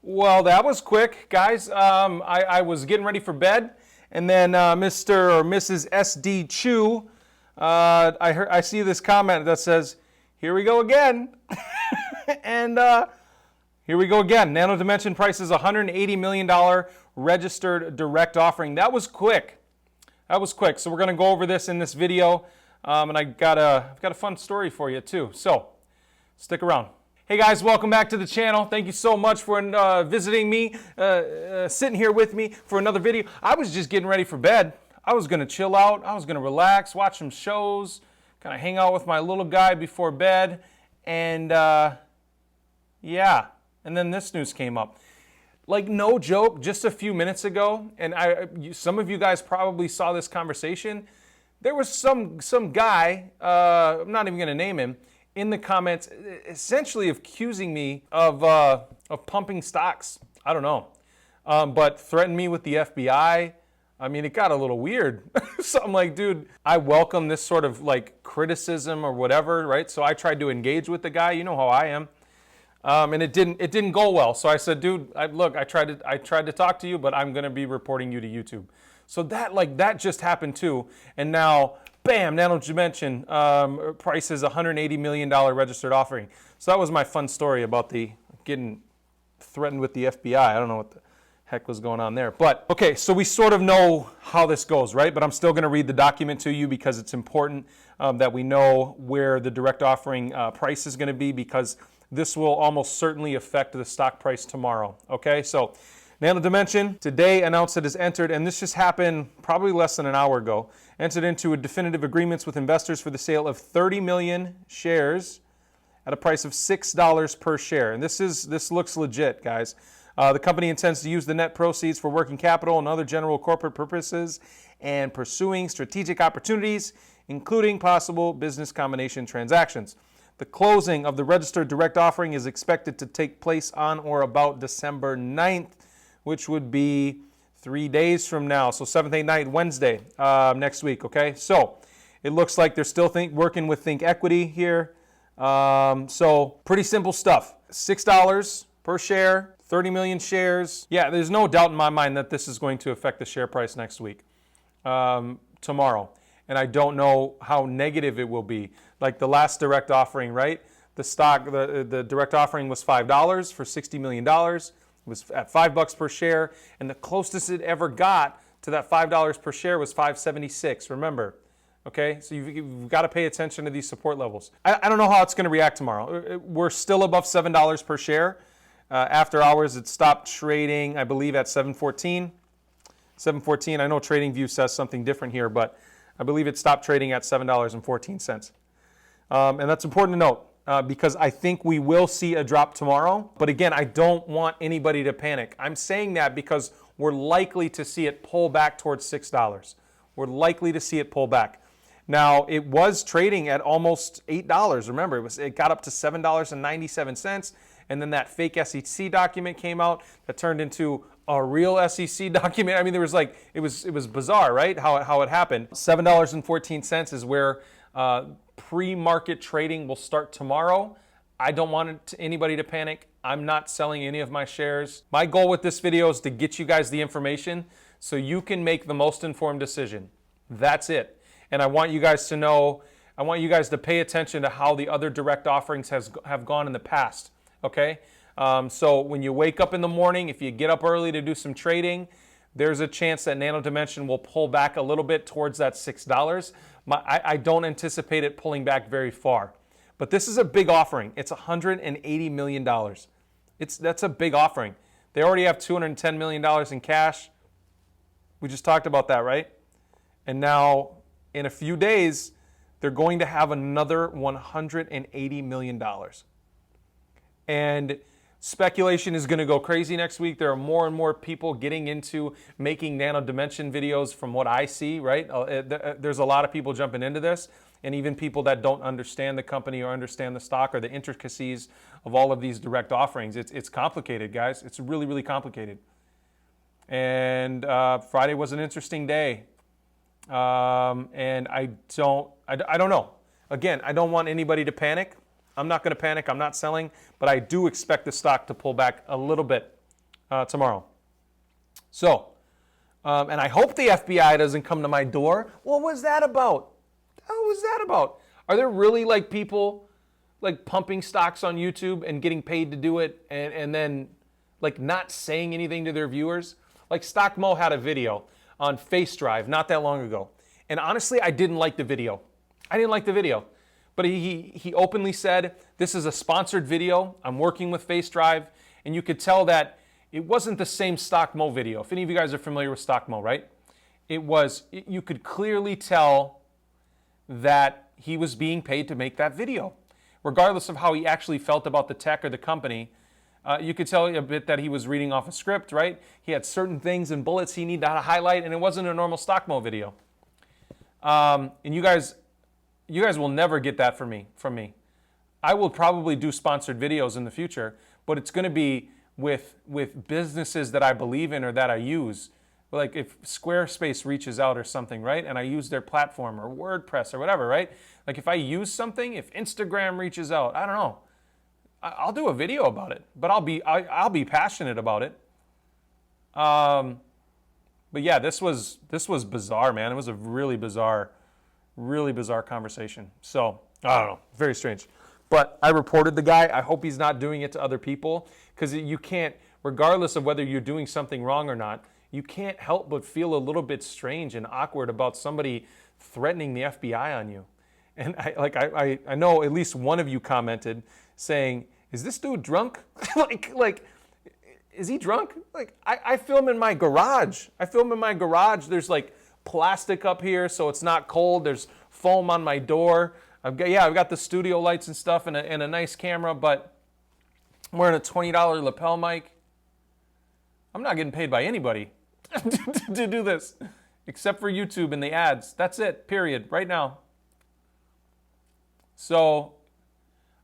Well, that was quick, guys. I was getting ready for bed, and then Mr. or Mrs. SD Chu, I see this comment that says, "Here we go again," and here we go again. Nano Dimension prices $180 million registered direct offering. That was quick. That was quick. So we're going to go over this in this video, and I've got a fun story for you too. So stick around. Hey guys, welcome back to the channel. Thank you so much for visiting me, sitting here with me for another video. I was just getting ready for bed. I was gonna chill out. I was gonna relax, watch some shows, kind of hang out with my little guy before bed, and yeah. And then this news came up. Like, no joke, just a few minutes ago, and some of you guys probably saw this conversation. There was some guy, I'm not even gonna name him, in the comments, essentially accusing me of pumping stocks. I don't know, but threatened me with the FBI. I mean, it got a little weird. So I'm like, dude, I welcome this sort of like criticism or whatever, right? So I tried to engage with the guy. You know how I am, and it didn't go well. So I said, dude, look, I tried to talk to you, but I'm gonna be reporting you to YouTube. So that just happened too, and now, bam, Nano Dimension prices $180 million registered offering. So that was my fun story about the getting threatened with the FBI. I don't know what the heck was going on there. But, okay, so we sort of know how this goes, right? But I'm still going to read the document to you because it's important that we know where the direct offering price is going to be, because this will almost certainly affect the stock price tomorrow, okay? So Nano Dimension today announced it has entered, and this just happened probably less than an hour ago, entered into a definitive agreements with investors for the sale of 30 million shares at a price of $6 per share. And this looks legit, guys. The company intends to use the net proceeds for working capital and other general corporate purposes and pursuing strategic opportunities, including possible business combination transactions. The closing of the registered direct offering is expected to take place on or about December 9th, which would be 3 days from now. So 7th, 8th, 9th, Wednesday next week, okay? So it looks like they're still working with Think Equity here. So pretty simple stuff. $6 per share, 30 million shares. Yeah, there's no doubt in my mind that this is going to affect the share price next week, tomorrow. And I don't know how negative it will be. Like the last direct offering, right? The direct offering was $5 for $60 million. It was at $5 per share, and the closest it ever got to that $5 per share was $5.76. Remember, okay? So you've got to pay attention to these support levels. I don't know how it's going to react tomorrow. We're still above $7 per share. After hours, it stopped trading, I believe, at 7:14. 7:14. I know TradingView says something different here, but I believe it stopped trading at $7.14. And that's important to note. Because I think we will see a drop tomorrow. But again, I don't want anybody to panic. I'm saying that because we're likely to see it pull back towards $6. We're likely to see it pull back. Now, it was trading at almost $8. Remember, it got up to $7.97, and then that fake SEC document came out that turned into a real SEC document. I mean, there was like, it was bizarre, right? How it happened. $7.14 is where pre-market trading will start tomorrow. I don't want anybody to panic. I'm not selling any of my shares. My goal with this video is to get you guys the information so you can make the most informed decision. That's it. And I want you guys to know, I want you guys to pay attention to how the other direct offerings have gone in the past, okay? So when you wake up in the morning, if you get up early to do some trading, there's a chance that Nano Dimension will pull back a little bit towards that $6. I don't anticipate it pulling back very far. But this is a big offering. It's $180 million. That's a big offering. They already have $210 million in cash. We just talked about that, right? And now, in a few days, they're going to have another $180 million. And speculation is going to go crazy next week. There are more and more people getting into making Nano Dimension videos from what I see, right? There's a lot of people jumping into this, and even people that don't understand the company or understand the stock or the intricacies of all of these direct offerings. It's complicated, guys. It's really, really complicated. And Friday was an interesting day. And I don't know. Again, I don't want anybody to panic. I'm not going to panic. I'm not selling, but I do expect the stock to pull back a little bit. tomorrow. So, and I hope the FBI doesn't come to my door. What was that about? What was that about? Are there really like people like pumping stocks on YouTube and getting paid to do it and then like not saying anything to their viewers? Like StockMo had a video on Face Drive not that long ago. And honestly, I didn't like the video. I didn't like the video. But he openly said, this is a sponsored video. I'm working with Face Drive. And you could tell that it wasn't the same StockMo video. If any of you guys are familiar with StockMo, right? You could clearly tell that he was being paid to make that video. Regardless of how he actually felt about the tech or the company, you could tell a bit that he was reading off a script, right? He had certain things and bullets he needed to highlight, and it wasn't a normal StockMo video. And you guys will never get that from me. I will probably do sponsored videos in the future, but it's going to be with businesses that I believe in or that I use. Like if Squarespace reaches out or something, right? And I use their platform or WordPress or whatever, right? Like if I use something, if Instagram reaches out, I don't know. I'll do a video about it, but I'll be passionate about it. But yeah, this was bizarre, man. It was a really bizarre conversation. So I don't know, very strange. But I reported the guy. I hope he's not doing it to other people, because you can't, regardless of whether you're doing something wrong or not, you can't help but feel a little bit strange and awkward about somebody threatening the FBI on you. And I know at least one of you commented saying, "Is this dude drunk?" like, is he drunk? Like, I film in my garage. There's like plastic up here, so it's not cold. There's foam on my door. I've got the studio lights and stuff and a nice camera, but I'm wearing a $20 lapel mic. I'm not getting paid by anybody to do this, except for YouTube and the ads. That's it, period, right now. So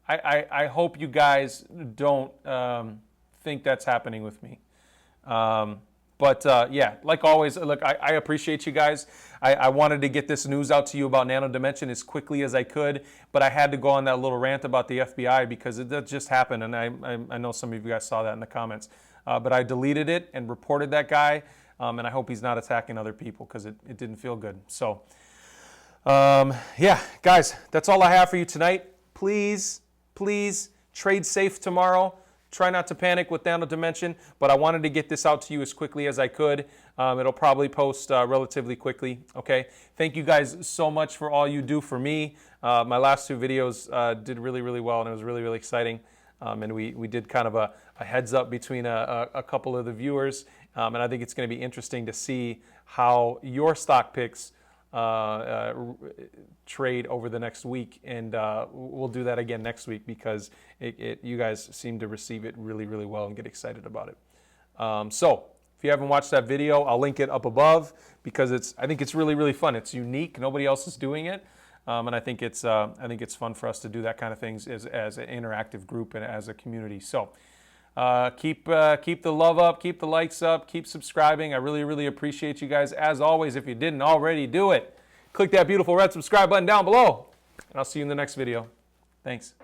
I hope you guys don't think that's happening with me. But yeah, like always, look, I appreciate you guys. I wanted to get this news out to you about Nano Dimension as quickly as I could, but I had to go on that little rant about the FBI because that just happened, and I know some of you guys saw that in the comments. But I deleted it and reported that guy, and I hope he's not attacking other people because it didn't feel good. So, yeah, guys, that's all I have for you tonight. Please trade safe tomorrow. Try not to panic with Nano Dimension, but I wanted to get this out to you as quickly as I could. It'll probably post relatively quickly, okay? Thank you guys so much for all you do for me. My last two videos did really, really well, and it was really, really exciting. And we did kind of a heads up between a couple of the viewers, and I think it's going to be interesting to see how your stock picks trade over the next week, and we'll do that again next week because you guys seem to receive it really, really well and get excited about it. So if you haven't watched that video, I'll link it up above because I think it's really, really fun. It's unique. Nobody else is doing it, and I think it's fun for us to do that kind of things as an interactive group and as a community. So. Keep the love up, keep the likes up, keep subscribing. I really, really appreciate you guys. As always, if you didn't already do it, click that beautiful red subscribe button down below, and I'll see you in the next video. Thanks.